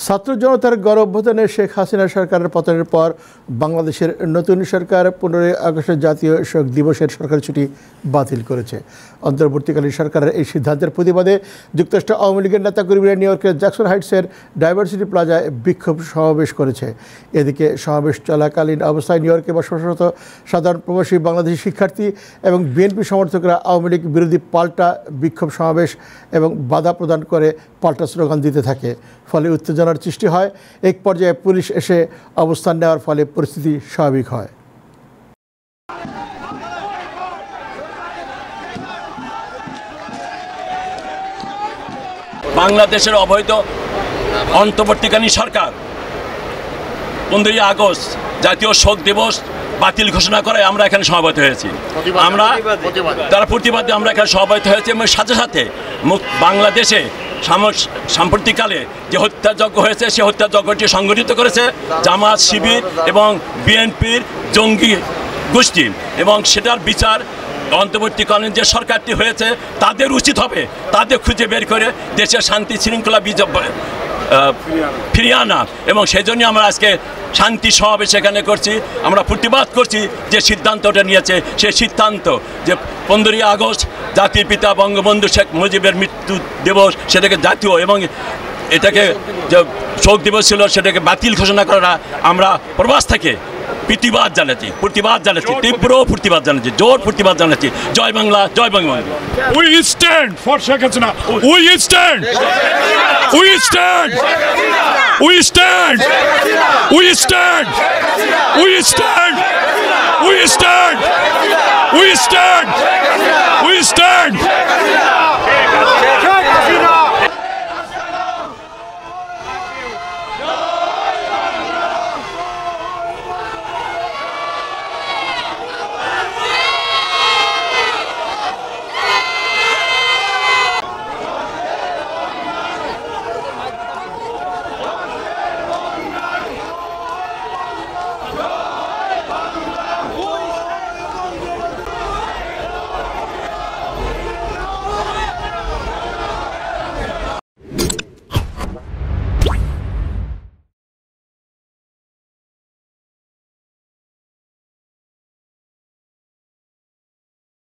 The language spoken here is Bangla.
ছাত্র জনতার গণ অভ্যুত্থানে শেখ হাসিনা সরকারের পতনের পর বাংলাদেশের নতুন সরকার 15 আগস্ট জাতীয় শোক দিবসের সরকারি ছুটি বাতিল করেছে। অন্তর্বর্তীকালীন সরকারের এই সিদ্ধান্তের প্রতিবাদে যুক্তরাষ্ট্র আওয়ামী লীগের নেতাকর্মীরা নিউ ইয়র্কের জ্যাকসন হাইটসের ডাইভার্সিটি প্লাজায় বিক্ষোভ সমাবেশ করেছে। এদিকে সমাবেশ চলাকালীন অবস্থায় নিউ ইয়র্কে বসবাসরত সাধারণ প্রবাসী বাংলাদেশি শিক্ষার্থী এবং বিএনপি সমর্থকরা আওয়ামী লীগ বিরোধী পাল্টা বিক্ষোভ সমাবেশ এবং বাধা প্রদান করে পাল্টা স্লোগান দিতে থাকে। ফলে উত্তেজনার সৃষ্টি হয়। এক পর্যায়ে পুলিশ এসে অবস্থান নেওয়ার ফলে পরিস্থিতি স্বাভাবিক হয়। বাংলাদেশের অবৈধ অন্তর্বর্তীকালীন সরকার 15 আগস্ট জাতীয় শোক দিবস বাতিল ঘোষণা করে আমরা এখানে সমবেত হয়েছি। আমরা তার প্রতিবাদে আমরা এখানে সমবেত হয়েছি এবং সাথে সাথে বাংলাদেশে সাম্প্রতিককালে যে হত্যাযজ্ঞ হয়েছে সেই হত্যাযজ্ঞটি সংগঠিত করেছে জামাত, শিবির এবং বিএনপির জঙ্গি গোষ্ঠী, এবং সেটার বিচার অন্তর্বর্তীকালীন যে সরকারটি হয়েছে তাদের উচিত হবে তাদের খুঁজে বের করে দেশের শান্তি শৃঙ্খলা ফিরিয়ে আনা। এবং সেই জন্য আমরা আজকে শান্তি সমাবেশ এখানে করছি। আমরা প্রতিবাদ করছি যে সিদ্ধান্তটা নিয়েছে সেই সিদ্ধান্ত যে 15 আগস্ট জাতির পিতা বঙ্গবন্ধু শেখ মুজিবের মৃত্যু দিবস সেটাকে জাতীয় এবং এটাকে যে শোক দিবস ছিল সেটাকে বাতিল ঘোষণা করা আমরা প্রবাস থেকে প্রতিবাদ জানাচ্ছি, তীব্র প্রতিবাদ জানাচ্ছি, জোর প্রতিবাদ জানাচ্ছি। জয় বাংলা, জয় Bangabandhu. We stand for Sheikh Hasina. We stand. We stand. We stand. We stand. We stand. We stand. We stand. We stand.